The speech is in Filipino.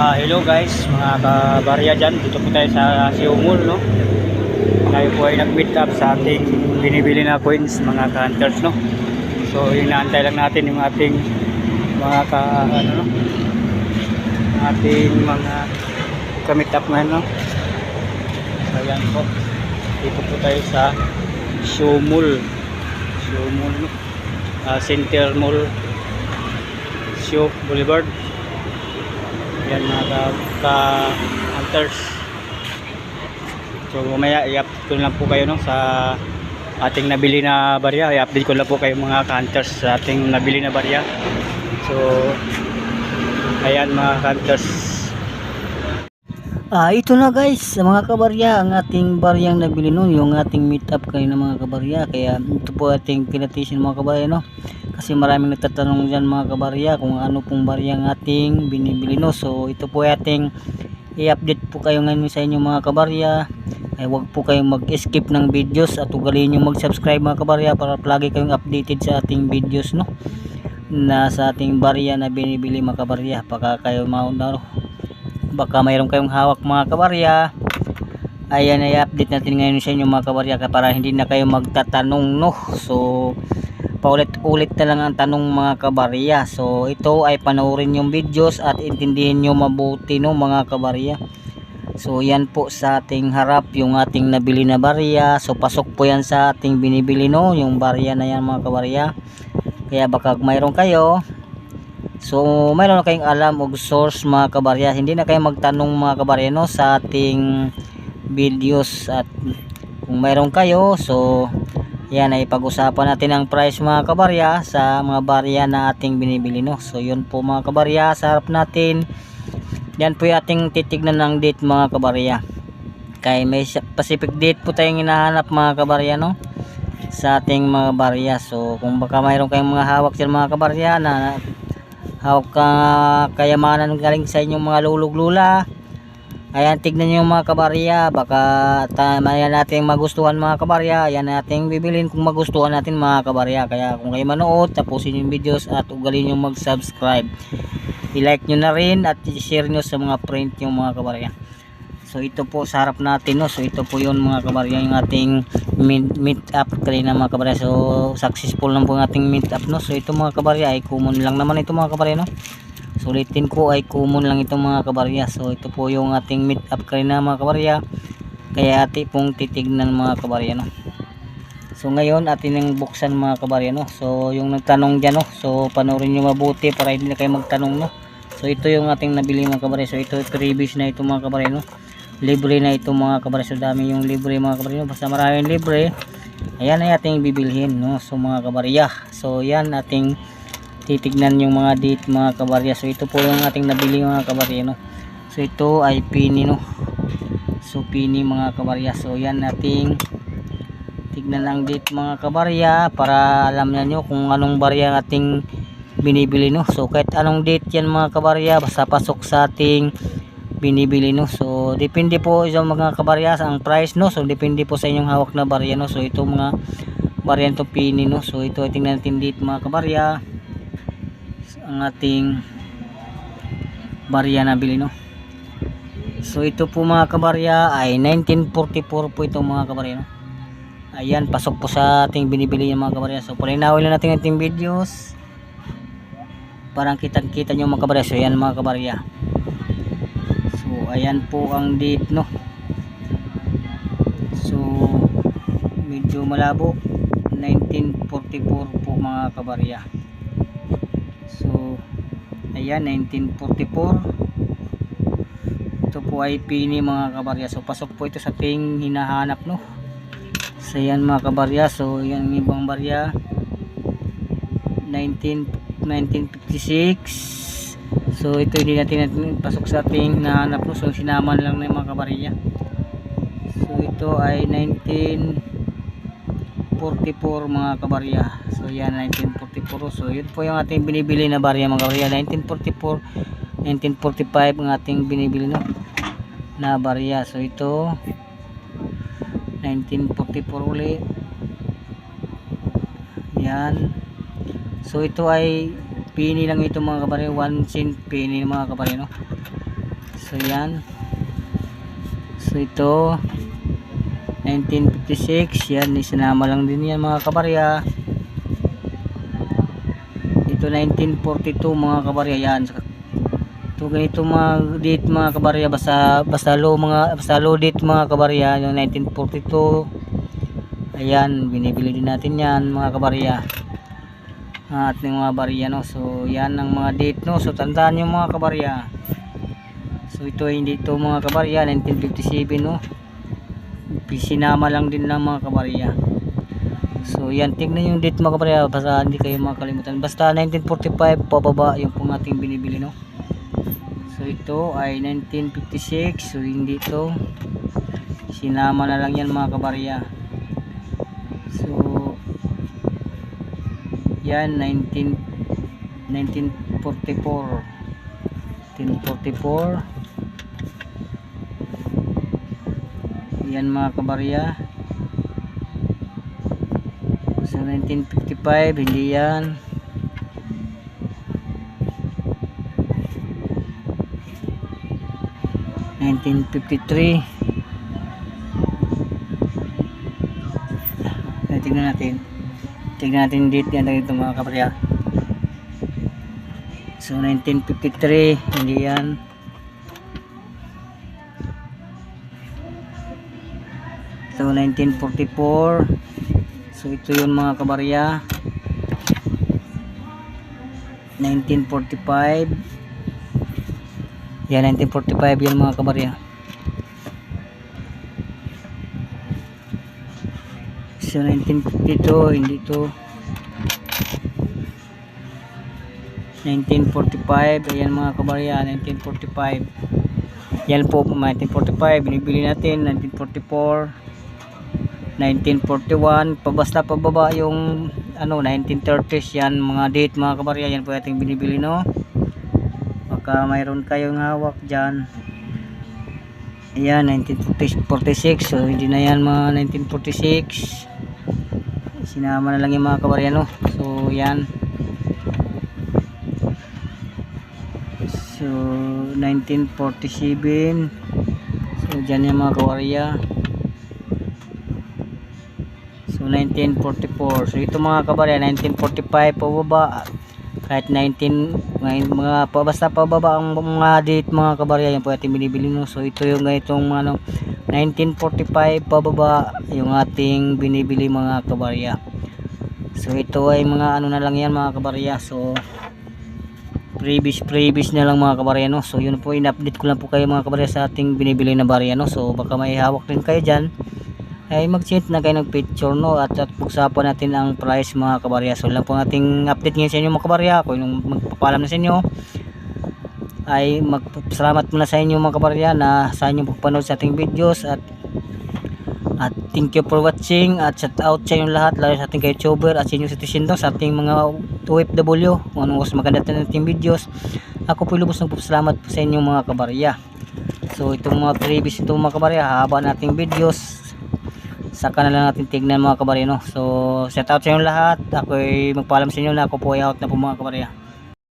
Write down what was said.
Hello guys, mga kabarya dyan. Dito po tayo sa Siumul, no? Tayo po ay nag-meet up sa ating binibili na coins, mga ka-hunters, no? So, yung naantay lang natin yung ating mga ating mga ka-meet up ngayon, no? So, ayan po. Dito po tayo sa Siumul, no? Center Mall, Sio Boulevard. Yan mga ka-hunters. So mamaya i-update ko lang po kayo, no, sa ating nabili na barya. I-update ko lang po kayo mga ka-hunters sa ating nabili na barya. So ayan mga ka-hunters. Ito na guys, mga kabarya, ang ating baryang nabili nun, yung ating meet up kanina mga kabarya. Kaya ito po ating pinatisin mga kabarya, no? Kasi maraming nagtatanong dyan mga kabarya kung ano pong baryang ating binibili, no? So ito po ating i-update po kayo ngayon sa inyo mga kabarya. Ay wag po kayong mag-skip ng videos at ugaliin nyo mag-subscribe mga kabarya para lagi kayong updated sa ating videos, no? Na sa ating barya na binibili mga kabarya. Baka mayroon kayong hawak mga kabarya. Ayan, i-update natin ngayon sa inyo mga kabarya para hindi na kayo magtatanong, no? So paulit-ulit na lang ang tanong mga kabarya. So ito ay panoorin yung videos at intindihin nyo mabuti, no mga kabarya. So yan po sa ating harap yung ating nabili na barya. So pasok po yan sa ating binibili, no, yung barya na yan mga kabarya. Kaya baka mayroon kayo, so mayroon na kayong alam o source mga kabarya, hindi na kayo magtanong mga kabarya, no, sa ating videos. At kung mayroon kayo, so yan ay pag-usapan natin ang price mga kabarya sa mga barya na ating binibili, no. So yun po mga kabarya sa harap natin. Yan po yung ating titignan ng date mga kabarya. Kaya may specific date po tayong hinahanap mga kabarya, no, sa ating mga barya. So kung baka mayroon kayong mga hawak dyan mga kabarya na hawak kayamanan galing sa inyong mga lulog-lula, ayan, tignan nyo mga kabarya. Baka yan natin magustuhan mga kabarya. Ayan natin bibilin kung magustuhan natin mga kabarya. Kaya kung kayo manood, tapusin yung videos at ugalin nyo mag-subscribe. I-like nyo na rin at i-share nyo sa mga friend nyo mga kabarya. So ito po sa harap natin, no. So ito po yun mga kabarya, yung ating meet up kanina mga kabarya. So successful lang po ang ating meet up, no. So ito mga kabarya ay common lang naman ito mga kabarya, no. Sulitin ko ay common lang ito mga kabarya. So ito po yung ating meet up kanina mga kabarya. Kaya ati pong titignan mga kabarya, no. So ngayon atin ang buksan mga kabarya, no. So yung nagtanong dyan, no, so panoorin nyo mabuti para hindi na kayo magtanong, no. So ito yung ating nabili mga kabarya. So ito previous na ito mga kabarya, no. Libre na ito mga kabarya. So dami yung libre mga kabarya, no. Basta maraming libre, ayan ay ating bibilhin, no. So mga kabarya, so yan ating titignan yung mga date mga kabarya. So ito po yung ating nabili mga kabarya, no. So ito ay pini, no. So pini mga kabarya. So yan ating tignan ang date mga kabarya para alam nyo kung anong barya ating binibili, no. So kahit anong date yan mga kabarya, basta pasok sa ating binibili, no. So depende po sa mga kabarya ang price, no. So depende po sa inyong hawak na barya, no. So ito mga barya ito pini, no. So ito tingnan natin date mga kabarya, ang ating barya na bili, no. So ito po mga kabarya ay 1944 po ito mga kabarya, no. Ayan, pasok po sa ating binibili yung mga kabarya. So palinawin lang natin ating videos parang kitang-kita nyo mga kabarya. So ayan mga kabarya. So ayan po ang date, no. So medyo malabo, 1944 po mga kabarya. So ayan, 1944. Ito po ay pini mga kabarya. So pasok po ito sa ating hinahanap, no. So ayan mga kabarya. So yan ang ibang barya, 1956. So ito hindi natin pasok sa ating hinahanap, no. So sinaman lang na yung mga kabarya. So ito ay 1944 mga kabarya. So yan 1944. So yun po yung ating binibili na barya mga kabarya, 1944, 1945 ang ating binibili, no, na barya. So ito 1944 ulit. Yan. So ito ay penny lang ito mga kabarya, 1 cent penny mga kabarya, no. So yan. So ito 1956, yan isinama lang din yan mga kabarya. Ito 1942 mga kabarya, yan. Ito ganito mga date mga kabarya, basta low date mga kabarya, yung 1942. Ayan, binibili din natin yan mga kabarya. At ng mga barya, no. So yan ang mga date, no. So tandaan nyo mga kabarya. So ito hindi ito mga kabarya 1957, no. Sinama lang din ng mga kabarya. So yan, tingnan yung date mga kabarya, basta hindi kayo makalimutan. Basta 1945 pababa yung pong ating binibili, no. So ito ay 1956. So hindi ito, sinama na lang yan mga kabarya. So yan 1944 yan mga kabarya. So 1955 hindi yan. '53. Tingnan natin date yan dito mga kabarya. So 1953 hindi yan. So 1944. So ito yun mga kabarya. 1945. Yan 1945 yun mga kabarya. So 1952 hindi ito. 1945 ayan mga kabarya, 1945 yan po 1945 binibili natin. 1944, 1941 basta pababa yung 1930s yan mga date mga kabarya, yan po ating binibili, no. Baka mayroon kayong hawak dyan. Ayan 1946. So hindi na yan mga 1946, sinama na lang yung mga kabarya, no. So yan. So 1947. So dyan yung mga kabarya. So 1944. So ito mga kabarya 1945 pababa, kahit 19 mga basta pababa ang mga date mga kabarya, yan po ating binibili, no. So ito yung ganitong 1945 pababa yung ating binibili mga kabarya. So ito ay mga na lang yan mga kabarya. So previous na lang mga kabarya, no. So yun po, in-update ko lang po kayo mga kabarya sa ating binibili na barya, no. So baka may hawak din kayo dyan, ay mag-send na kayo ng picture, no, at pag-usapan natin ang price mga kabarya. So lang po ating update ngayon sa inyo mga kabarya. Kung yung magpapaalam na sa inyo, ay magpasalamat muna sa inyo mga kabarya na sa inyong pagpanood sa ating videos, at thank you for watching, at shout out sa inyong lahat, lalo sa ating YouTuber at sa inyong citizen, sa ating mga OFW kung anong mas maganda natin videos. Ako po lubos ng salamat po sa inyong mga kabarya. So itong mga previous itong mga kabarya, haba nating videos, saka na lang natin tignan mga kabarya, no. So shout out sa inyong lahat. Ako ay magpaalam sa inyo na ako po ay out na po mga kabarya.